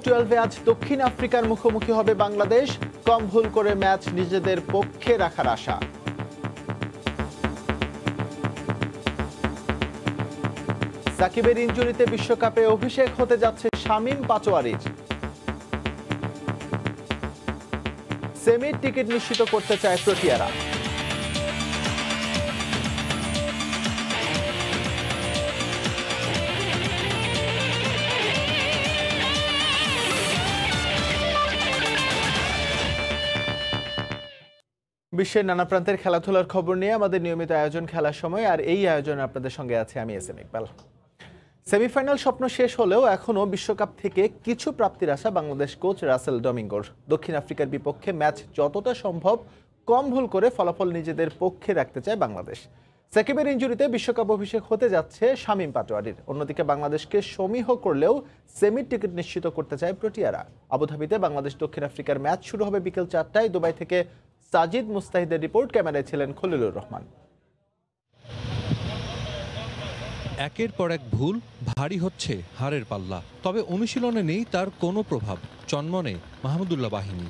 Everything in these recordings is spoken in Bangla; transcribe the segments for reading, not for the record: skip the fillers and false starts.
12-এ আজ দক্ষিণ আফ্রিকার মুখোমুখি হবে বাংলাদেশ। কম ভুল করে ম্যাচ নিজেদের পক্ষে রাখার আশা। সাকিবের ইনজুরিতে বিশ্বকাপে অভিষেক হতে যাচ্ছে শামীম পাটোয়ারির। সেমির টিকিট নিশ্চিত করতে চায় প্রোটিয়ারা। বিশ্বের নানা প্রান্তের খেলাধুলার খবর নিয়ে আমাদের নিয়মিত আয়োজন খেলার সময়, আর এই আয়োজনে আপনাদের সঙ্গে আছে আমি এস এম ইকবাল। সেমিফাইনাল স্বপ্ন শেষ হলেও এখনও বিশ্বকাপ থেকে কিছু প্রাপ্তির আশা বাংলাদেশ কোচ রাসেল ডমিঙ্গোর। দক্ষিণ আফ্রিকার বিপক্ষে ম্যাচ যতটা সম্ভব কম ভুল করে ফলাফল নিজেদের পক্ষে রাখতে চায় বাংলাদেশ। সাকিবের ইনজুরিতে বিশ্বকাপ অভিষেক হতে যাচ্ছে শামীম পাটোয়ারির। অন্যদিকে বাংলাদেশকে সমীহ করলেও সেমির টিকিট নিশ্চিত করতে চায় প্রোটিয়ারা। আবুধাবিতে বাংলাদেশ দক্ষিণ আফ্রিকার ম্যাচ শুরু হবে বিকেল 4টায়। দুবাই থেকে সাজিদ মুস্তাহিদের রিপোর্ট, ক্যামেরায় ছিলেন খলিলুর রহমান। একের পর এক ভুল ভারী হচ্ছে হারের পাল্লা, তবে অনুশীলনে নেই তার কোনো প্রভাব। চনমনে মাহমুদুল্লাহ বাহিনী।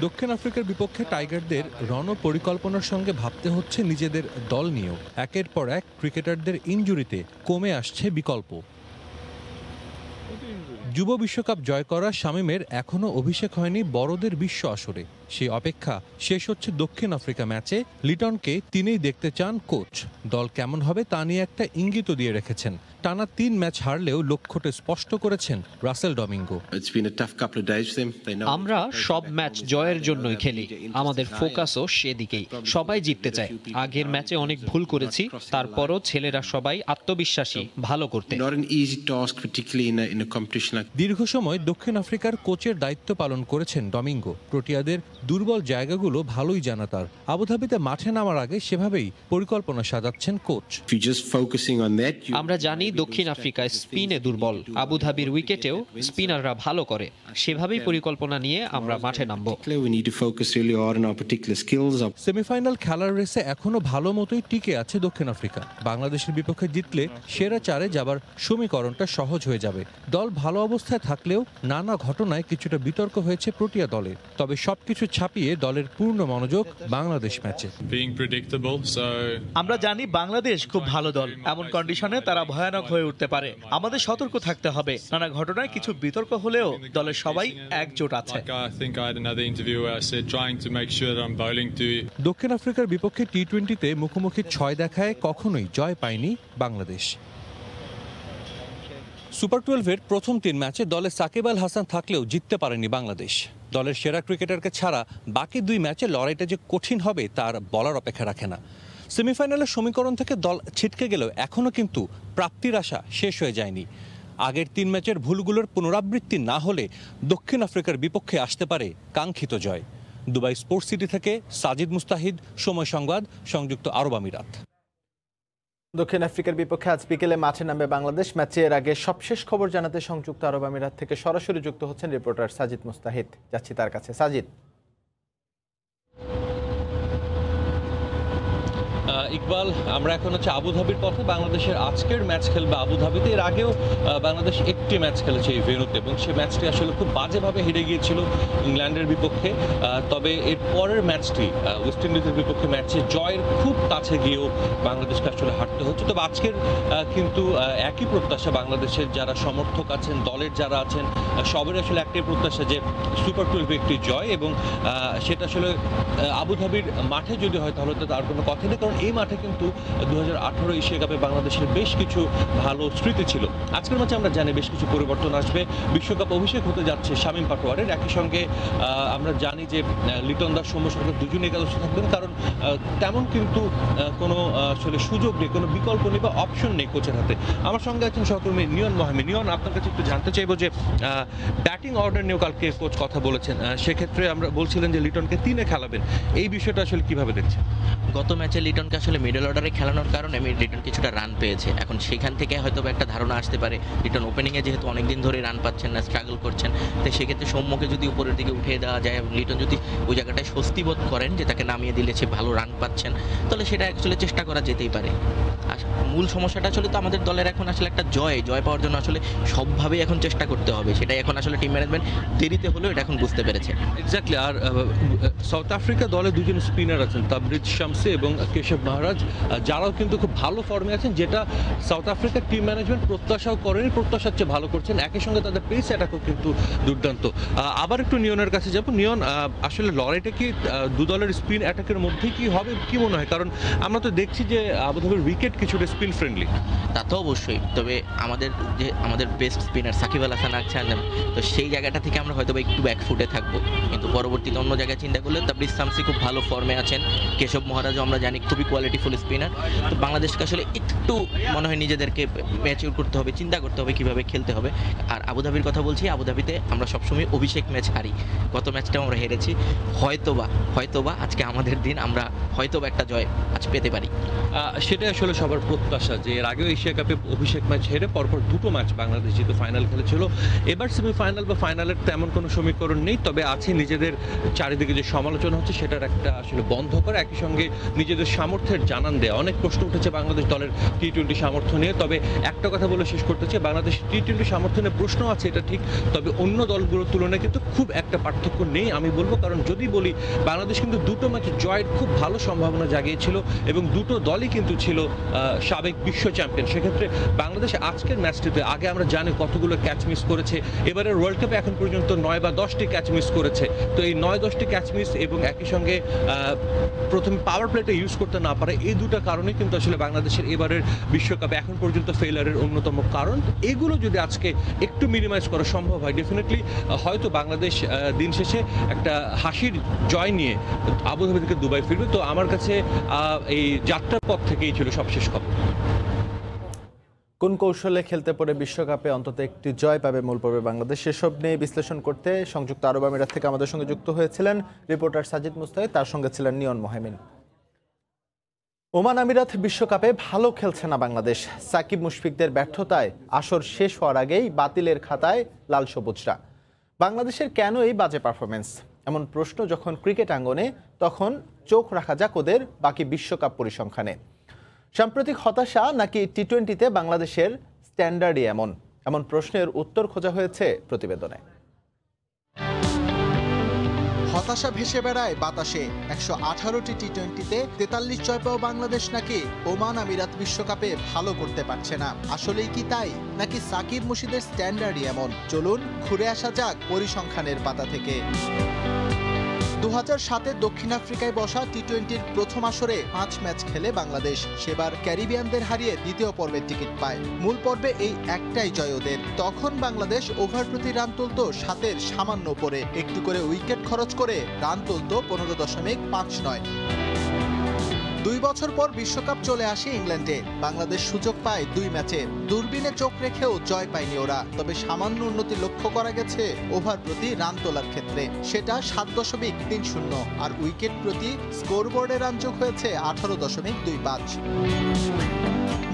দক্ষিণ আফ্রিকার বিপক্ষে টাইগারদের রণ পরিকল্পনার সঙ্গে ভাবতে হচ্ছে নিজেদের দল নিয়েও। একের পর এক ক্রিকেটারদের ইনজুরিতে কমে আসছে বিকল্প। যুব বিশ্বকাপ জয় করা শামীমের এখনও অভিষেক হয়নি বড়দের বিশ্ব আসরে। সেই অপেক্ষা শেষ হচ্ছে দক্ষিণ আফ্রিকা ম্যাচে। লিটনকে তিনিই দেখতে চান কোচ। দল কেমন হবে তা নিয়ে একটা ইঙ্গিত দিয়ে রেখেছেন। টানা 3 ম্যাচ হারলেও লক্ষ্যটা স্পষ্ট করেছেন রাসেল ডমিঙ্গো। আমরা সব ম্যাচ জয়ের জন্যই খেলি, আমাদের ফোকাসও সেদিকেই। সবাই জিততে চায়। আগের ম্যাচে অনেক ভুল করেছি, তারপরও ছেলেরা সবাই আত্মবিশ্বাসী ভালো করতে। দীর্ঘ সময় দক্ষিণ আফ্রিকার কোচের দায়িত্ব পালন করেছেন ডমিঙ্গো। প্রোটিয়াদের দুর্বল জায়গাগুলো ভালোই জানা তার। আবুধাবিতে মাঠে নামার আগে সেভাবেই পরিকল্পনা সাজাচ্ছেন কোচ। আমরা জানি দক্ষিণ আফ্রিকায় স্পিনে দুর্বল। আবুধাবির উইকেটেও স্পিনাররা ভালো করে। সেভাবেই পরিকল্পনা নিয়ে আমরা মাঠে নামব। সেমিফাইনাল খেলার রেসে এখনো ভালো মতোই টিকে আছে দক্ষিণ আফ্রিকা। বাংলাদেশের বিপক্ষে জিতলে সেরা 4-এ যাবার সমীকরণটা সহজ হয়ে যাবে। দল ভালো অবস্থায় থাকলেও নানা ঘটনায় কিছুটা বিতর্ক হয়েছে প্রোটিয়া দলের। তবে সবকিছু ছাপিয়ে দলের পূর্ণ মনোযোগ বাংলাদেশ ম্যাচে। আমরা জানি বাংলাদেশ খুব ভালো দল। এমন কন্ডিশনে তারা ভয়ানক হয়ে উঠতে পারে। আমাদের সতর্ক থাকতে হবে। নানা ঘটনায় কিছু বিতর্ক হলেও দলের সবাই একজোট আছে। দক্ষিণ আফ্রিকার বিপক্ষে টি-20তে মুখোমুখি 6 দেখায় কখনোই জয় পায়নি বাংলাদেশ। সুপার 12-এর প্রথম 3 ম্যাচে দলে সাকিব আল হাসান থাকলেও জিততে পারেনি বাংলাদেশ। দলের সেরা ক্রিকেটারকে ছাড়া বাকি 2 ম্যাচে লড়াইটা যে কঠিন হবে তার বলার অপেক্ষা রাখে না। সেমিফাইনালের সমীকরণ থেকে দল ছিটকে গেলেও এখনও কিন্তু প্রাপ্তির আশা শেষ হয়ে যায়নি। আগের 3 ম্যাচের ভুলগুলোর পুনরাবৃত্তি না হলে দক্ষিণ আফ্রিকার বিপক্ষে আসতে পারে কাঙ্ক্ষিত জয়। দুবাই স্পোর্টস সিটি থেকে সাজিদ মুস্তাহিদ, সময় সংবাদ, সংযুক্ত আরব আমিরাত। দক্ষিণ আফ্রিকার বিপক্ষে আজ বিকেলে মাঠে নামবে বাংলাদেশ। ম্যাচের আগে সবশেষ খবর জানাতে সংযুক্ত আরব আমিরাত থেকে সরাসরি যুক্ত হচ্ছেন রিপোর্টার সাজিদ মুস্তাহিদ। যাচ্ছি তার কাছে। সাজিদ। ইকবাল, আমরা এখন হচ্ছে আবুধাবির পথে। বাংলাদেশের আজকের ম্যাচ খেলবে আবুধাবিতে। এর আগেও বাংলাদেশ একটি ম্যাচ খেলেছে এই ভেন্যুতে এবং সেই ম্যাচটি আসলে খুব বাজেভাবে হেরে গিয়েছিল ইংল্যান্ডের বিপক্ষে। তবে এর পরের ম্যাচটি ওয়েস্ট ইন্ডিজের বিপক্ষে ম্যাচে জয়ের খুব কাছে গিয়েও বাংলাদেশকে আসলে হারতে হচ্ছে। তবে আজকের কিন্তু একই প্রত্যাশা বাংলাদেশের যারা সমর্থক আছেন, দলের যারা আছেন, সবের আসলে একটাই প্রত্যাশা যে সুপার 12 একটি জয়, এবং সেটা আসলে আবুধাবির মাঠে যদি হয় তাহলে তো তার কোনো কথা নেই, কারণ এই মাঠে কিন্তু 2018 এশিয়া কাপে বাংলাদেশের বেশ কিছু ভালো স্মৃতি ছিল। আজকের ম্যাচে আমরা জানি বেশ কিছু পরিবর্তন আসবে। বিশ্বকাপ অভিষেক হতে যাচ্ছে শামীম পাটোয়ারের। একই সঙ্গে আমরা জানি যে লিটন দাস, সৌম্য সরকার দুজনে একাদশে থাকবেন, কারণ তেমন কিন্তু কোনো আসলে সুযোগ নেই, কোনো বিকল্প নেই বা অপশন নেই কোচের হাতে। আমার সঙ্গে আছেন সহকর্মী নিয়ন মহামি। নিয়ন, আপনার কাছে একটু জানতে চাইবো যে ব্যাটিং অর্ডার নিয়েও কালকে কোচ কথা বলেছেন। সেক্ষেত্রে আমরা বলছিলেন যে লিটনকে 3-এ খেলাবেন। এই বিষয়টা আসলে কিভাবে দেখছেন? গত ম্যাচে লিটনকে আসলে মিডল অর্ডারে খেলানোর কারণে লিটন কিছুটা রান পেয়েছে। এখন সেখান থেকে হয়তো একটা ধারণা আসতে পারে লিটন ওপেনিংয়ে যেহেতু অনেকদিন ধরে রান পাচ্ছেন না, স্ট্রাগল করছেন, তো সেক্ষেত্রে সৌম্যকে যদি উপরের দিকে উঠিয়ে দেওয়া যায় এবং লিটন যদি ওই জায়গাটায় স্বস্তি বোধ করেন যে তাকে নামিয়ে দিলে সে ভালো রান পাচ্ছেন, তাহলে সেটা আসলে চেষ্টা করা যেতেই পারে। আর মূল সমস্যাটা আসলে তো আমাদের দলের এখন আসলে একটা জয় পাওয়ার জন্য আসলে সবভাবেই এখন চেষ্টা করতে হবে, সেটাই এখন আসলে টিম ম্যানেজমেন্ট দেরিতে হলেও এটা এখন বুঝতে পেরেছে। এক্স্যাক্টলি। আর সাউথ আফ্রিকা দলে দুজন স্পিনার আছেন, তাবরিজ শামসি এবং কেশব মহারাজ, যারাও কিন্তু খুব ভালো ফর্মে আছেন, যেটা সাউথ আফ্রিকার টিম ম্যানেজমেন্ট প্রত্যাশাও করেনি, প্রত্যাশার চেয়ে ভালো করছেন। একই সঙ্গে তাদের পেস অ্যাটাকও কিন্তু দুর্দান্ত। আবার একটু নিয়নের কাছে যাব। নিয়ন, আসলে লড়াইটা কি দু দলের স্পিন অ্যাটাকের মধ্যেই কি হবে, কি মনে হয়? কারণ আমরা তো দেখছি যে আবুধাবির উইকেট কিছুটা স্পিন ফ্রেন্ডলি। তা তো অবশ্যই, তবে আমাদের বেস্ট স্পিনার সাকিব আল হাসান আছেন, তো সেই জায়গাটা থেকে আমরা হয়তো একটু ব্যাকফুটে থাকবো, কিন্তু পরবর্তীতে অন্য জায়গায় চিন্তা করলে তাবরিজ শামসি খুব ভালো ফর্মে আছেন, কেশব মহারাজও আমরা জানি খুবই কোয়ালিটিফুল স্পিনার। তো বাংলাদেশকে আসলে একটু মনে হয় নিজেদেরকে ম্যাচিউর করতে হবে, চিন্তা করতে হবে কীভাবে খেলতে হবে। আর আবুধাবির কথা বলছি, আবুধাবিতে আমরা সবসময় অভিষেক ম্যাচ হারি, গত ম্যাচটাও আমরা হেরেছি। হয়তোবা আজকে আমাদের দিন, আমরা হয়তোবা একটা জয় আজ পেতে পারি। সেটাই আসলে সবার প্রত্যাশা, যে এর আগেও এশিয়া কাপে অভিষেক ম্যাচ হেরে পরপর দুটো ম্যাচ বাংলাদেশ যেহেতু ফাইনাল খেলেছিল, এবার সেমিফাইনাল বা ফাইনালের তেমন কোনো সমীকরণ নেই। তবে আছে নিজেদের চারিদিকে যে সমালোচনা হচ্ছে সেটার একটা আসলে বন্ধ করে একই সঙ্গে নিজেদের সামর্থ্যের জানান দেয়া। অনেক প্রশ্ন উঠেছে বাংলাদেশ দলের টি-20 সামর্থ্য নিয়ে, তবে একটা কথা বলে শেষ করতে চাই, বাংলাদেশ টি-20 সামর্থ্য নিয়ে প্রশ্ন আছে, এটা ঠিক, তবে অন্য দলগুলোর তুলনায় কিন্তু খুব একটা পার্থক্য নেই আমি বলবো। কারণ যদি বলি, বাংলাদেশ কিন্তু দুটো ম্যাচ জয়ের খুব ভালো সম্ভাবনা জাগিয়েছিল এবং দুটো দলই কিন্তু ছিল সাবেক বিশ্ব চ্যাম্পিয়ন। সেক্ষেত্রে বাংলাদেশ আজকের ম্যাচটিতে, আগে আমরা জানি কতগুলো ক্যাচ মিস করেছে, এবারের ওয়ার্ল্ড কাপে এখন পর্যন্ত 9 বা 10টি ক্যাচ মিস করেছে। তো এই 9-10টি ক্যাচ মিস এবং একই সঙ্গে প্রথমে পাওয়ার প্লেটা ইউজ করতে না পারে, এই দুটো কারণে কিন্তু আসলে বাংলাদেশের এবারের বিশ্বকাপে এখন পর্যন্ত ফেইলারের অন্যতম কারণ। এগুলো যদি আজকে একটু মিনিমাইজ করা সম্ভব হয়, ডেফিনেটলি হয়তো বাংলাদেশ দিন শেষে একটা হাসির জয় নিয়ে আবুধাবি থেকে দুবাই ফিরবে। তো আমার কাছে এই যাত্রার পথ থেকেই ছিল সবশেষ খবর। কোন কৌশলে খেলতে পারে বিশ্বকাপে অন্তত একটি জয় পাবে মূল পর্বে বাংলাদেশ, সেসব নিয়ে বিশ্লেষণ করতে সংযুক্ত আরব আমিরাত থেকে আমাদের সঙ্গে যুক্ত হয়েছিলেন রিপোর্টার সাজিদ মুস্তাহিদ, তার সঙ্গে ছিলেন নিয়ন মোহামিন। ওমান আমিরাত বিশ্বকাপে ভালো খেলছে না বাংলাদেশ। সাকিব মুশফিকদের ব্যর্থতায় আসর শেষ হওয়ার আগেই বাতিলের খাতায় লাল সবুজরা। বাংলাদেশের কেন এই বাজে পারফরমেন্স? এমন প্রশ্ন যখন ক্রিকেট আঙ্গনে, তখন চোখ রাখা যাক ওদের বাকি বিশ্বকাপ পরিসংখ্যানে। সাম্প্রতিক হতাশা নাকি টি-20তে বাংলাদেশের স্ট্যান্ডার্ডই এমন প্রশ্নের উত্তর খোঁজা হয়েছে প্রতিবেদনে। হতাশা ভেসে বেড়ায় বাতাসে। 118টি টি-20তে 43 জয় পাওয়া বাংলাদেশ নাকি ওমান আমিরাত বিশ্বকাপে ভালো করতে পারছে না। আসলেই কি তাই, নাকি সাকিব মুশিদের স্ট্যান্ডার্ডই এমন? চলুন ঘুরে আসা যাক পরিসংখ্যানের পাতা থেকে। 2007-এ দক্ষিণ আফ্রিকায় বসা টি-20-র প্রথম আসরে 5 ম্যাচ খেলে বাংলাদেশ সেবার ক্যারিবিয়ানদের হারিয়ে দ্বিতীয় পর্বের টিকিট পায়। মূল পর্বে এই একটাই জয় ওদের। তখন বাংলাদেশ ওভার প্রতি রান তুলত 7-এর সামান্য উপরে, একটু করে উইকেট খরচ করে রান তুলত 15.59। 2 বছর পর বিশ্বকাপ চলে আসে ইংল্যান্ডে। বাংলাদেশ সুযোগ পায় 2 ম্যাচে, দূরবীনে চোখ রেখেও জয় পায়নি ওরা। তবে সামান্য উন্নতি লক্ষ্য করা গেছে ওভার প্রতি রান তোলার ক্ষেত্রে, সেটা 7.30, আর উইকেট প্রতি স্কোরবোর্ডে রান যোগ হয়েছে 18.25।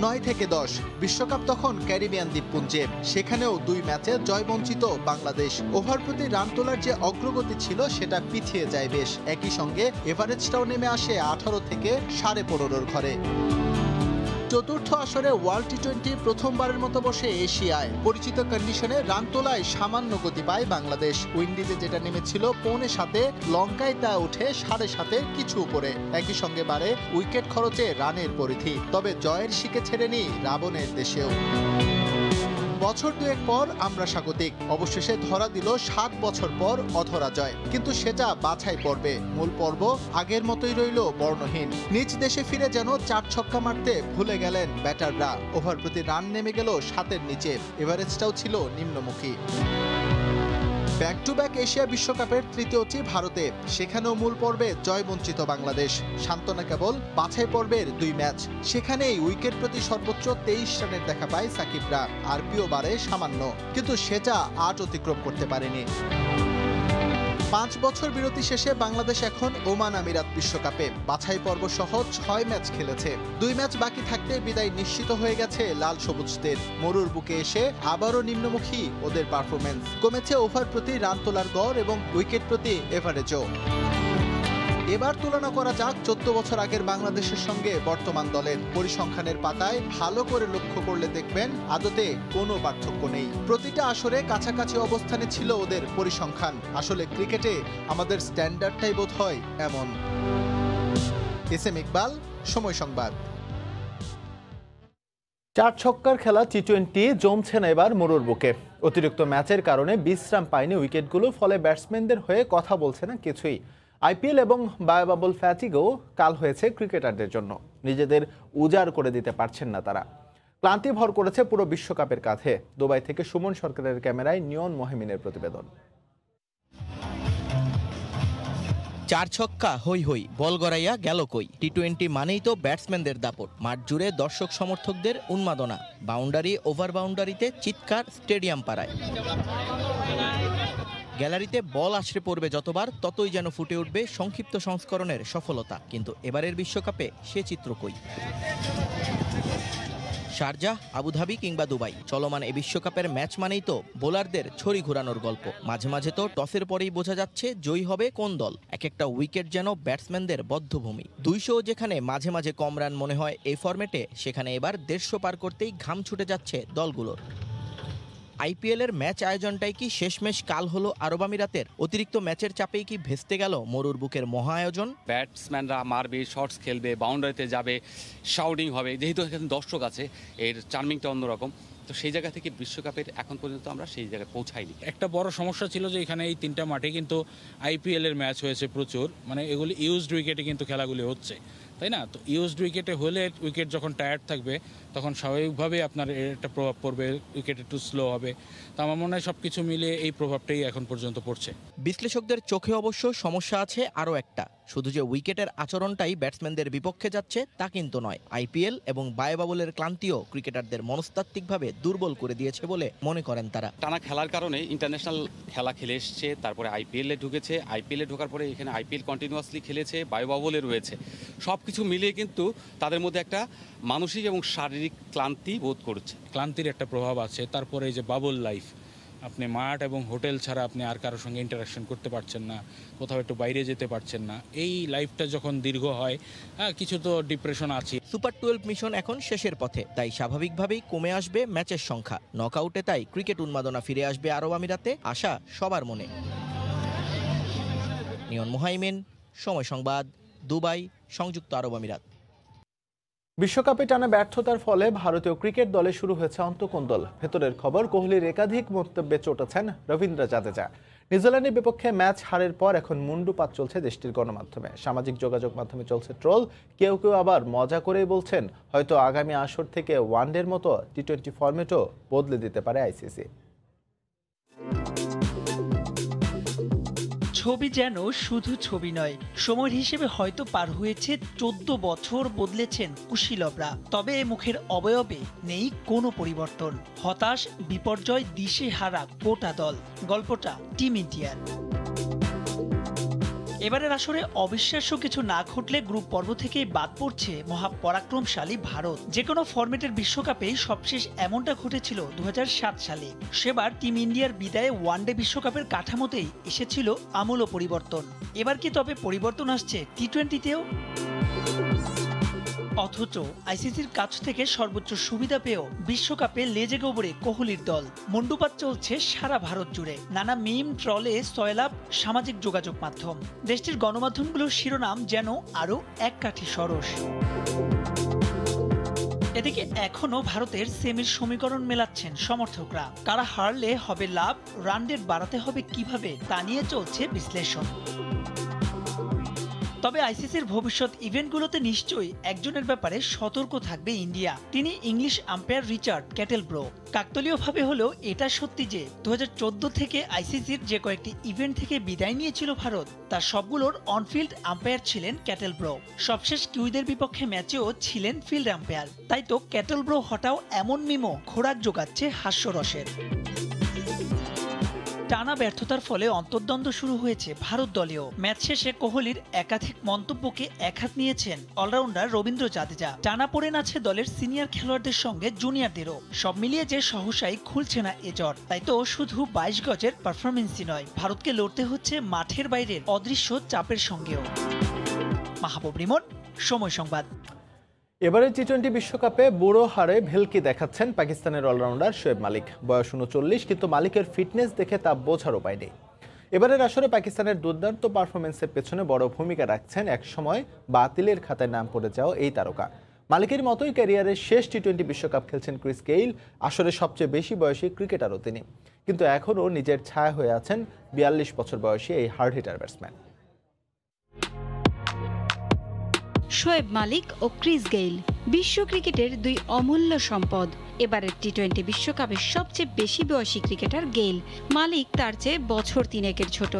9 থেকে 10 বিশ্বকাপ তখন ক্যারিবিয়ান দ্বীপপুঞ্জে, সেখানেও 2 ম্যাচে জয় বঞ্চিত বাংলাদেশ। ওভার প্রতি রান তোলার যে অগ্রগতি ছিল সেটা পিছিয়ে যায় বেশ। একই সঙ্গে এভারেজটাও নেমে আসে 18 থেকে 15.5 ঘরে। চতুর্থ আসরে ওয়ার্ল্ড টি-20 প্রথমবারের মতো বসে এশিয়ায়। পরিচিত কন্ডিশনে রান তোলায় সামান্য গতি পায় বাংলাদেশ। উইন্ডিজে যেটা নেমেছিল 6.25, লঙ্কায় তা উঠে 7.5-এর কিছু উপরে। একই সঙ্গে বাড়ে উইকেট খরচে রানের পরিধি। তবে জয়ের শিকে ছেড়েনি রাবণের দেশেও। বছর 2 পর আমরা স্বাগতিক, অবশেষে ধরা দিল 7 বছর পর অধরা জয়। কিন্তু সেটা বাছাই পর্বে, মূল পর্ব আগের মতোই রইল বর্ণহীন। নিজ দেশে ফিরে যেন 4 ছক্কা মারতে ভুলে গেলেন ব্যাটাররা। ওভার প্রতি রান নেমে গেল 7-এর নিচে, এভারেজটাও ছিল নিম্নমুখী। ব্যাক টু ব্যাক এশিয়া বিশ্বকাপের তৃতীয়টি ভারতে, সেখানেও মূল পর্বে জয় বঞ্চিত বাংলাদেশ। সান্ত্বনা কেবল বাছাই পর্বের 2 ম্যাচ, সেখানেই উইকেট প্রতি সর্বোচ্চ 23 রানের দেখা পায় সাকিবরা। আরপিও বাড়ে সামান্য, কিন্তু সেটা 8 অতিক্রম করতে পারেনি। 5 বছর বিরতি শেষে বাংলাদেশ এখন ওমান আমিরাত বিশ্বকাপে বাছাই পর্ব সহ 6 ম্যাচ খেলেছে। 2 ম্যাচ বাকি থাকতে বিদায় নিশ্চিত হয়ে গেছে লাল সবুজদের। মরুর বুকে এসে আবারও নিম্নমুখী ওদের পারফরমেন্স। কমেছে ওভার প্রতি রান তোলার গড় এবং উইকেট প্রতি এভারেজও। এবার তুলনা করা যাক 14 বছর আগের বাংলাদেশের সঙ্গে বর্তমান দলের। পরিসংখ্যানের পাতায় ভালো করে লক্ষ্য করলে দেখবেন আদতে কোনো পার্থক্য নেই। প্রতিটা আসরে কাছাকাছি অবস্থানে ছিল ওদের পরিসংখ্যান। আসলে ক্রিকেটে আমাদের স্ট্যান্ডার্ডটাই বোধ হয় এমন। এস এম ইকবাল, সময় সংবাদ। 4 ছক্কার খেলা টি-20 জমছে না এবার মরুর বুকে। অতিরিক্ত ম্যাচের কারণে বিশ্রাম পায়নি উইকেটগুলো, ফলে ব্যাটসম্যানদের হয়ে কথা বলছে না কিছুই। আইপিএল এবং বায়োবাবল ফ্যাটিগও কাল হয়েছে ক্রিকেটারদের জন্য। নিজেদের উজাড় করে দিতে পারছেন না তারা। ক্লান্তি ভর করেছে পুরো বিশ্বকাপের কাঁধে। দুবাই থেকে সুমন সরকারের ক্যামেরায় নিয়ন মহিমিনের প্রতিবেদন। 4 ছক্কা হই হই, বল গড়াইয়া গেল কই। টি-20 মানেই তো ব্যাটসম্যানদের দাপট। মাঠ জুড়ে দর্শক সমর্থকদের উন্মাদনা। বাউন্ডারি ওভার বাউন্ডারিতে চিৎকার স্টেডিয়াম পাড়ায়। গ্যালারিতে বল আছড়ে পড়বে যতবার, ততই যেন ফুটে উঠবে সংক্ষিপ্ত সংস্করণের সফলতা। কিন্তু এবারের বিশ্বকাপে সে চিত্র কই? শারজাহ, আবুধাবি কিংবা দুবাই, চলমান এই বিশ্বকাপের ম্যাচ মানেই তো বোলারদের ছড়ি ঘোরানোর গল্প। মাঝে মাঝে তো টসের পরেই বোঝা যাচ্ছে জয়ী হবে কোন দল। এক একটা উইকেট যেন ব্যাটসম্যানদের বদ্ধভূমি। 200 যেখানে মাঝে মাঝে কম রান মনে হয় এই ফরম্যাটে, সেখানে এবার 150 পার করতেই ঘাম ছুটে যাচ্ছে দলগুলোর। আইপিএলের ম্যাচ আয়োজনটাই কি শেষমেশ কাল হলো আরব আমিরাতের? অতিরিক্ত ম্যাচের চাপেই কি ভেস্তে গেল মরুর বুকের মহা আয়োজন? ব্যাটসম্যানরা মারবে, শর্টস খেলবে, বাউন্ডারিতে যাবে, শাউটিং হবে। যেহেতু এখানে দর্শক আছে, এর চার্মিংটা অন্যরকম। তো সেই জায়গা থেকে বিশ্বকাপের এখন পর্যন্ত আমরা সেই জায়গায় পৌঁছাইনি। একটা বড় সমস্যা ছিল যে এখানে এই 3টা মাঠে কিন্তু আইপিএলের ম্যাচ হয়েছে প্রচুর, মানে এগুলি ইউজড উইকেটে কিন্তু খেলাগুলি হচ্ছে, তাই না? তো ইউজড উইকেটে হলে উইকেট যখন টায়ার্ড থাকবে তখন স্বাভাবিকভাবে আপনার একটা প্রভাব পড়বে, উইকেট একটু স্লো হবে। তো আমার মনে হয় সব কিছু মিলিয়ে এই প্রভাবটাই এখন পর্যন্ত পড়ছে। বিশ্লেষকদের চোখে অবশ্য সমস্যা আছে আরও একটা। শুধু যে উইকেটের আচরণটাই ব্যাটসম্যানদের বিপক্ষে যাচ্ছে তা কিন্তু নয়। আইপিএল এবং বায়োবাবলের ক্লান্তিও ক্রিকেটারদের মনস্তাত্ত্বিকভাবে দুর্বল করে দিয়েছে বলে মনে করেন তারা। টানা খেলার কারণে ইন্টারন্যাশনাল খেলা খেলে এসছে, তারপরে আইপিএলে ঢুকেছে, আইপিএলে ঢোকার পরে এখানে আইপিএল কন্টিনিউয়াসলি খেলেছে, বায়োবাবলে রয়েছে। সব কিছু মিলিয়ে কিন্তু তাদের মধ্যে একটা মানসিক এবং শারীরিক ক্লান্তি বোধ করছে। ক্লান্তির একটা প্রভাব আছে। তারপরে এই যে বাবল লাইফ, আপনি মাঠ এবং হোটেল ছাড়া আপনি আর কারোর সঙ্গে ইন্টারাকশন করতে পারছেন না, কোথাও একটু বাইরে যেতে পারছেন না। এই লাইফটা যখন দীর্ঘ হয়, কিছু তো ডিপ্রেশন আছে। সুপার 12 মিশন এখন শেষের পথে, তাই স্বাভাবিকভাবেই কমে আসবে ম্যাচের সংখ্যা। নকআউটে তাই ক্রিকেট উন্মাদনা ফিরে আসবে আরব আমিরাতে, আশা সবার মনে। নিয়ন মোহাইমিন, সময় সংবাদ, দুবাই, সংযুক্ত আরব আমিরাত। বিশ্বকাপে টানা ব্যর্থতার ফলে ভারতীয় ক্রিকেট দলে শুরু হয়েছে অন্তঃকন্দল। ভেতরের খবর, কোহলির একাধিক মন্তব্যে চটেছেন রবীন্দ্র জাদেজা। নিউজিল্যান্ডের বিপক্ষে ম্যাচ হারের পর এখন মুন্ডুপাত চলছে দেশটির গণমাধ্যমে। সামাজিক যোগাযোগ মাধ্যমে চলছে ট্রোল। কেউ কেউ আবার মজা করেই বলছেন হয়তো আগামী আসর থেকে ওয়ানডের মতো টি-20 ফরম্যাটও বদলে দিতে পারে আইসিসি। ছবি যেন শুধু ছবি নয়, সময়ের হিসেবে হয়তো পার হয়েছে 14 বছর, বদলেছেন কুশীলবরা। তবে মুখের অবয়বে নেই কোনো পরিবর্তন। হতাশ, বিপর্যয়, দিশেহারা গোটা দল। গল্পটা টিম ইন্ডিয়ার। এবারের আসরে অবিশ্বাস্য কিছু না ঘটলে গ্রুপ পর্ব থেকেই বাদ পড়ছে মহাপরাক্রমশালী ভারত। যে কোনো ফরম্যাটের বিশ্বকাপে সবশেষ এমনটা ঘটেছিল 2007 সালে। সেবার টিম ইন্ডিয়ার বিদায়ে ওয়ানডে বিশ্বকাপের কাঠামোতেই এসেছিল আমূল পরিবর্তন। এবার কি তবে পরিবর্তন আসছে টি-20তেও? অথচ আইসিসির কাছ থেকে সর্বোচ্চ সুবিধা পেয়েও বিশ্বকাপে লেজে গোবরে কোহলির দল। মুন্ডুপাত চলছে সারা ভারত জুড়ে। নানা মিম, ট্রলে, সয়লাব, সামাজিক যোগাযোগ মাধ্যম। দেশটির গণমাধ্যমগুলোর শিরোনাম যেন আরও এক কাঠি সরস। এদিকে এখনো ভারতের সেমির সমীকরণ মেলাচ্ছেন সমর্থকরা। কারা হারলে হবে লাভ, রান রেট বাড়াতে হবে কিভাবে, তা নিয়ে চলছে বিশ্লেষণ। তবে আইসিসির ভবিষ্যৎ ইভেন্টগুলোতে নিশ্চয়ই একজনের ব্যাপারে সতর্ক থাকবে ইন্ডিয়া। তিনি ইংলিশ আম্পায়ার রিচার্ড ক্যাটেলব্রো। কাকতালীয়ভাবে হলেও এটা সত্যি যে 2014 থেকে আইসিসির যে কয়েকটি ইভেন্ট থেকে বিদায় নিয়েছিল ভারত, তার সবগুলোর অনফিল্ড আম্পায়ার ছিলেন ক্যাটেলব্রো। সবশেষ কিউইদের বিপক্ষে ম্যাচেও ছিলেন ফিল্ড আম্পায়ার। তাই তো ক্যাটেলব্রো হটাও এমন মিমো খোরাক জোগাচ্ছে হাস্যরসের। টানা ব্যর্থতার ফলে অন্তর্দ্বন্দ্ব শুরু হয়েছে ভারত দলীয়। ম্যাচ শেষে কোহলির একাধিক মন্তব্যকে একহাত নিয়েছেন অলরাউন্ডার রবীন্দ্র জাদেজা। টানাপোড়েন আছে দলের সিনিয়র খেলোয়াড়দের সঙ্গে জুনিয়রদেরও। সব মিলিয়ে যে সহসাই খুলছে না এ জ্বর। তাই তো শুধু 22 গজের পারফরমেন্সই নয়, ভারতকে লড়তে হচ্ছে মাঠের বাইরের অদৃশ্য চাপের সঙ্গেও। মাহবুব রিমন, সময় সংবাদ। এবারে টি-20 বিশ্বকাপে বুড়ো হারে ভেলকি দেখাচ্ছেন পাকিস্তানের অলরাউন্ডার শোয়েব মালিক। বয়স 39, কিন্তু মালিকের ফিটনেস দেখে তা বোঝার উপায় নেই। এবারের আসরে পাকিস্তানের দুর্দান্ত পারফরমেন্সের পেছনে বড় ভূমিকা রাখছেন একসময় বাতিলের খাতায় নাম পড়ে যাওয়া এই তারকা। মালিকের মতোই ক্যারিয়ারের শেষ টি-20 বিশ্বকাপ খেলছেন ক্রিস গেইল। আসলে সবচেয়ে বেশি বয়সী ক্রিকেটারও তিনি, কিন্তু এখনও নিজের ছায়া হয়ে আছেন 42 বছর বয়সী এই হার্ড হিটার ব্যাটসম্যান। শোয়েব মালিক ও ক্রিস গেইল বিশ্ব ক্রিকেটের দুই অমূল্য সম্পদ। এবারের টি-20 বিশ্বকাপের সবচেয়ে বেশি বয়সী ক্রিকেটার গেইল। মালিক তার চেয়ে বছর 3 ছোট।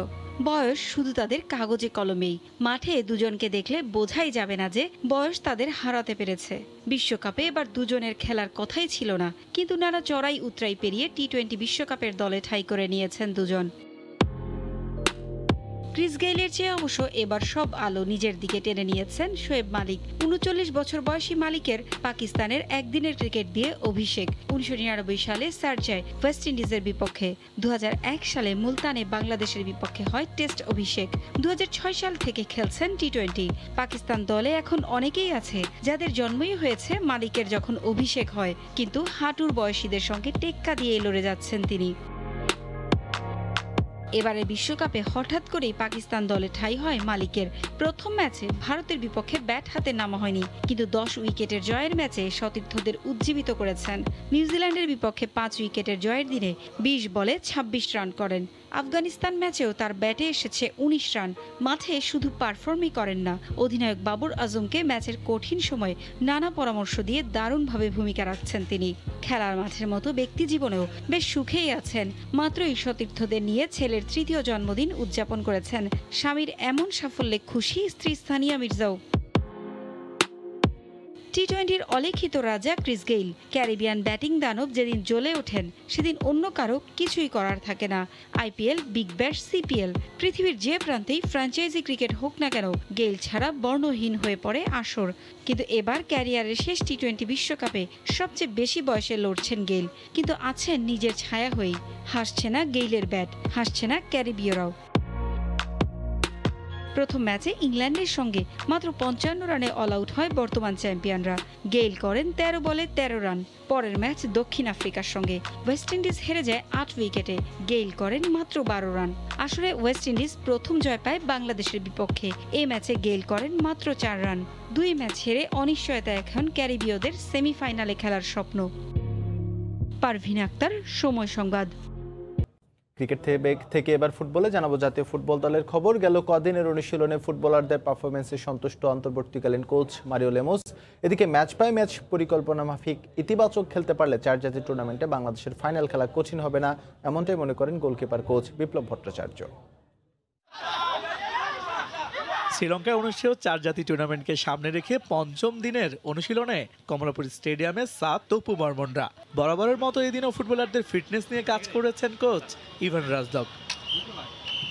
বয়স শুধু তাদের কাগজে কলমেই। মাঠে দুজনকে দেখলে বোঝাই যাবে না যে বয়স তাদের হারাতে পেরেছে। বিশ্বকাপে এবার দুজনের খেলার কথাই ছিল না, কিন্তু নানা চড়াই উতরাই পেরিয়ে টি-20 বিশ্বকাপের দলে ঠাঁই করে নিয়েছেন দুজন। ক্রিস গেইলের চেয়ে অবশ্য এবার সব আলো নিজের দিকে টেনে নিয়েছেন শোয়েব মালিক। 39 বছর বয়সী মালিকের পাকিস্তানের একদিনের ক্রিকেট দিয়ে অভিষেক। 1999 সালে শারজায় ওয়েস্ট ইন্ডিজের বিপক্ষে, 2001 সালে মুলতানে বাংলাদেশের বিপক্ষে হয় টেস্ট অভিষেক। 2006 সাল থেকে খেলছেন টি-20। পাকিস্তান দলে এখন অনেকেই আছে যাদের জন্মই হয়েছে মালিকের যখন অভিষেক হয়, কিন্তু হাঁটুর বয়সীদের সঙ্গে টেক্কা দিয়ে লড়ে যাচ্ছেন তিনি। এবারে বিশ্বকাপে হঠাৎ করেই পাকিস্তান দলে ঠাঁই হয় মালিকের। প্রথম ম্যাচে ভারতের বিপক্ষে ব্যাট হাতে নামা হয়নি, কিন্তু 10 উইকেটের জয়ের ম্যাচে সতীর্থদের উজ্জীবিত করেছেন। নিউজিল্যান্ডের বিপক্ষে 5 উইকেটের জয়ের দিনে 20 বলে 26 রান করেন। আফগানিস্তান ম্যাচেও তার ব্যাটে এসেছে 19 রান। মাঠে শুধু পারফর্মই করেন না, অধিনায়ক বাবর আজমকে ম্যাচের কঠিন সময়ে নানা পরামর্শ দিয়ে দারুণভাবে ভূমিকা রাখছেন তিনি। খেলার মাঠের মতো ব্যক্তি জীবনেও বেশ সুখেই আছেন। মাত্রই সতীর্থদের নিয়ে ছেলের 3য় জন্মদিন উদযাপন করেছেন। স্বামীর এমন সাফল্যে খুশি স্ত্রী সানিয়া মির্জাও। টি-20-র অলিখিত রাজা ক্রিস গেইল। ক্যারিবিয়ান ব্যাটিং দানব যেদিন জ্বলে ওঠেন, সেদিন অন্য কারো কিছুই করার থাকে না। আইপিএল, বিগ ব্যাশ, সিপিএল, পৃথিবীর যে প্রান্তেই ফ্র্যাঞ্চাইজি ক্রিকেট হোক না কেন, গেইল ছাড়া বর্ণহীন হয়ে পড়ে আসর। কিন্তু এবার ক্যারিয়ারের শেষ টি-20 বিশ্বকাপে সবচেয়ে বেশি বয়সে লড়ছেন গেইল, কিন্তু আছেন নিজের ছায়া হয়েই। হাসছে না গেইলের ব্যাট, হাসছে না ক্যারিবীয়রাও। প্রথম ম্যাচে ইংল্যান্ডের সঙ্গে মাত্র 55 রানে অল আউট হয় বর্তমান চ্যাম্পিয়নরা। গেইল করেন 13 বলে 13 রান। পরের ম্যাচ দক্ষিণ আফ্রিকার সঙ্গে ওয়েস্ট ইন্ডিজ হেরে যায় 8 উইকেটে। গেইল করেন মাত্র 12 রান। আসলে ওয়েস্ট ইন্ডিজ প্রথম জয় পায় বাংলাদেশের বিপক্ষে। এই ম্যাচে গেইল করেন মাত্র 4 রান। 2 ম্যাচ হেরে অনিশ্চয়তা এখন ক্যারিবীয়দের সেমিফাইনালে খেলার স্বপ্ন। পারভিন আক্তার, সময় সংবাদ। ক্রিকেট থেকে এবার ফুটবলে জানাবো জাতীয় ফুটবল দলের খবর। গেল কদিনের অনুশীলনে ফুটবলারদের পারফরমেন্সে সন্তুষ্ট অন্তর্বর্তীকালীন কোচ মারিও লেমোস। এদিকে ম্যাচ বাই ম্যাচ পরিকল্পনা মাফিক ইতিবাচক খেলতে পারলে 4 জাতীয় টুর্নামেন্টে বাংলাদেশের ফাইনাল খেলা কঠিন হবে না, এমনটাই মনে করেন গোলকিপার কোচ বিপ্লব ভট্টাচার্য। শ্রীলঙ্কায় অনুষ্ঠেয় 4 জাতি টুর্নামেন্টকে সামনে রেখে 5ম দিনের অনুশীলনে কমলাপুর স্টেডিয়ামে তপু বর্মনরা। বরাবরের মতো এদিনও ফুটবলারদের ফিটনেস নিয়ে কাজ করেছেন কোচ ইভান রাজদক।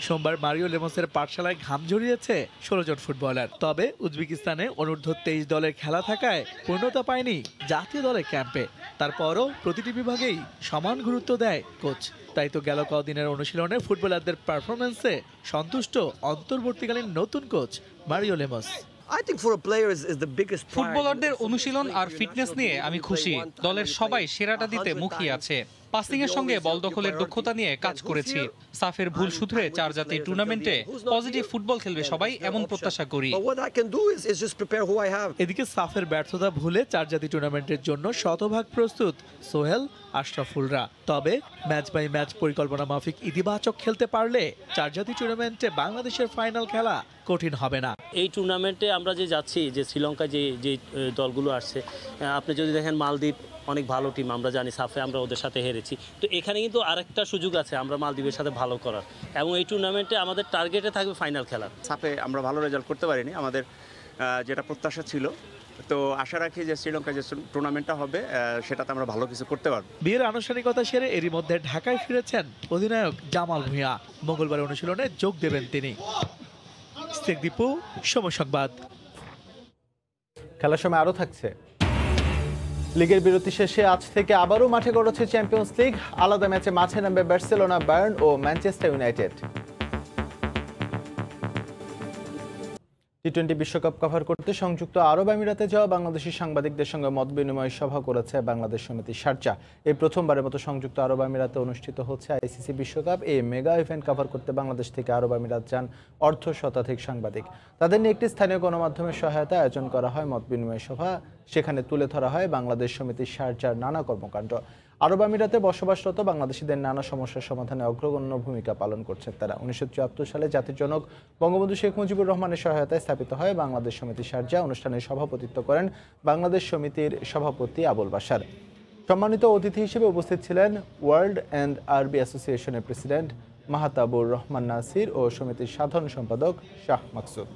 সোমবার মারিও লেমোসের পাঠশালায় ঘাম ঝরিয়েছে 16 জন ফুটবলার। তবে উজবেকিস্তানে অনূর্ধ্ব 23 দলের খেলা থাকায় পূর্ণতা পায়নি জাতীয় দলের ক্যাম্পে। তারপরও প্রতিটি বিভাগেই সমান গুরুত্ব দেয় কোচ। তাই তো গেল কদিনের অনুশীলনে ফুটবলারদের পারফরমেন্সে সন্তুষ্ট অন্তর্বর্তীকালীন নতুন কোচ মারিও লেমোস। ফুটবলারদের অনুশীলন আর ফিটনেস নিয়ে আমি খুশি। দলের সবাই সেরাটা দিতে মুখিয়ে আছে। পাসিং এর সঙ্গে বল দখলের দক্ষতা নিয়ে কাজ করেছি। সাফের ভুল শুধরে 4 জাতির টুর্নামেন্টে পজিটিভ ফুটবল খেলবে সবাই, এমন প্রত্যাশা করি। এদিকে সাফের ব্যর্থতা ভুলে 4 জাতি টুর্নামেন্টের জন্য শতভাগ প্রস্তুত সোহেল, আশরাফুলরা। তবে ম্যাচ বাই ম্যাচ পরিকল্পনা মাফিক ইতিবাচক খেলতে পারলে 4 জাতি টুর্নামেন্টে বাংলাদেশের ফাইনাল খেলা কঠিন হবে না। এই টুর্নামেন্টে আমরা যে যাচ্ছি, যে শ্রীলঙ্কায় যে দলগুলো আসছে, আপনি যদি দেখেন মালদ্বীপ অনেক ভালো টিম, আমরা জানি সাফে আমরা ওদের সাথে হেরেছি। তো এখানে কিন্তু আরেকটা সুযোগ আছে আমরা মালদ্বীপের সাথে ভালো করার, এবং এই টুর্নামেন্টে আমাদের টার্গেটে থাকবে ফাইনাল খেলা। সাফে আমরা ভালো রেজাল্ট করতে পারিনি, আমাদের যেটা প্রত্যাশা ছিল তো আশা রাখি যে শ্রীলঙ্কা যে টুর্নামেন্টটা হবে সেটাতে আমরা ভালো কিছু করতে পারবো। বিয়ের আনুষ্ঠানিকতা সেরে এরই মধ্যে ঢাকায় ফিরেছেন অধিনায়ক জামাল ভুঁইয়া। মঙ্গলবার অনুশীলনে যোগ দেবেন তিনি। দীপু, সময় সংবাদ। খেলার সময় আরও থাকছে। লিগের বিরতি শেষে আজ থেকে আবারও মাঠে গড়াচ্ছে চ্যাম্পিয়ন্স লিগ। আলাদা ম্যাচে মাঠে নামবে বার্সেলোনা, বায়ার্ন ও ম্যানচেস্টার ইউনাইটেড। টি-20 বিশ্বকাপ কভার করতে সংযুক্ত আরব আমিরাতে যাওয়া বাংলাদেশি সাংবাদিকদের সঙ্গে মত বিনিময় সভা করেছে বাংলাদেশ সমিতি শারজাহ। এই প্রথমবারের মতো সংযুক্ত আরব আমিরাতে অনুষ্ঠিত হচ্ছে আইসিসি বিশ্বকাপ। এই মেগা ইভেন্ট কভার করতে বাংলাদেশ থেকে আরব আমিরাত যান অর্ধ শতাধিক সাংবাদিক। তাদের নিয়ে একটি স্থানীয় গণমাধ্যমের সহায়তা আয়োজন করা হয় মত বিনিময় সভা। সেখানে তুলে ধরা হয় বাংলাদেশ সমিতি শারজাহর নানা কর্মকাণ্ড। আরব আমিরাতে বসবাসরত বাংলাদেশিদের নানা সমস্যার সমাধানে অগ্রগণ্য ভূমিকা পালন করছেন তারা। 1974 সালে জাতির জনক বঙ্গবন্ধু শেখ মুজিবুর রহমানের সহায়তায় স্থাপিত হয় বাংলাদেশ সমিতি শারজাহ। অনুষ্ঠানে সভাপতিত্ব করেন বাংলাদেশ সমিতির সভাপতি আবুল বাশার। সম্মানিত অতিথি হিসেবে উপস্থিত ছিলেন ওয়ার্ল্ড অ্যান্ড আরবি অ্যাসোসিয়েশনের প্রেসিডেন্ট মাহতাবুর রহমান নাসির ও সমিতির সাধারণ সম্পাদক শাহ মাকসুদ।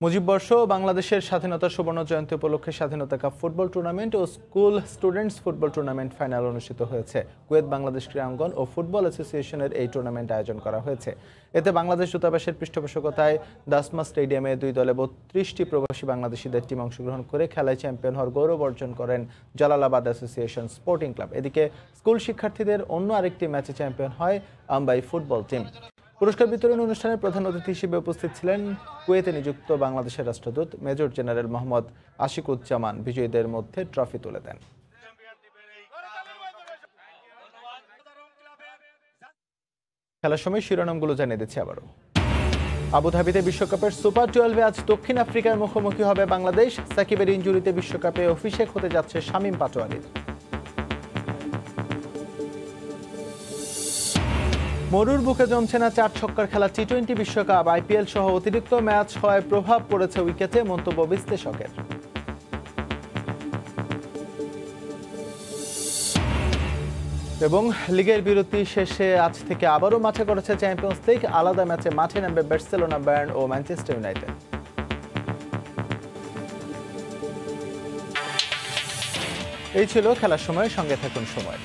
মুজিব বর্ষ, বাংলাদেশের স্বাধীনতার সুবর্ণ জয়ন্তী উপলক্ষে স্বাধীনতা কাপ ফুটবল টুর্নামেন্ট ও school students football tournament final অনুষ্ঠিত হয়েছে। কুয়েত বাংলাদেশ ক্রীড়াঙ্গন ও ফুটবল অ্যাসোসিয়েশনের এই টুর্নামেন্ট আয়োজন করা হয়েছে। এতে বাংলাদেশ দূতাবাসের পৃষ্ঠপোষকতায় দাসমা স্টেডিয়ামে দুই দলে 32টি প্রবাসী বাংলাদেশিদের টিম অংশগ্রহণ করে খেলায় চ্যাম্পিয়ন হওয়ার গৌরব অর্জন করেন জালালাবাদ অ্যাসোসিয়েশন স্পোর্টিং ক্লাব। এদিকে স্কুল শিক্ষার্থীদের অন্য আরেকটি ম্যাচে চ্যাম্পিয়ন হয় আম্বাই ফুটবল টিম। পুরস্কার বিতরণ অনুষ্ঠানের প্রধান অতিথি হিসেবে উপস্থিত ছিলেন কুয়েতে নিযুক্ত বাংলাদেশের রাষ্ট্রদূত মেজর জেনারেল মোহাম্মদ আশিকুজ্জামান। বিজয়ীদের মধ্যে ট্রফি তুলে দেন। খেলার সময় শিরোনামগুলো জানিয়ে দিচ্ছি আবারও। আবুধাবিতে বিশ্বকাপের সুপার 12-এ আজ দক্ষিণ আফ্রিকার মুখোমুখি হবে বাংলাদেশ। সাকিবের ইনজুরিতে বিশ্বকাপে অভিষেক হতে যাচ্ছে শামীম পাটোয়ারির। মরুর বুকে জমছে না 4 ছক্কার খেলা টি-20 বিশ্বকাপ। আইপিএল সহ অতিরিক্ত ম্যাচ হওয়ায় প্রভাব পড়েছে উইকেটে, মন্তব্য বিশ্লেষকের। এবং লিগের বিরতি শেষে আজ থেকে আবারও মাঠে গড়াচ্ছে চ্যাম্পিয়ন্স লিগ। আলাদা ম্যাচে মাঠে নামবে বার্সেলোনা, বায়ার্ন ও ম্যানচেস্টার ইউনাইটেড। এই ছিল খেলার সময়। সঙ্গে থাকুন সময়।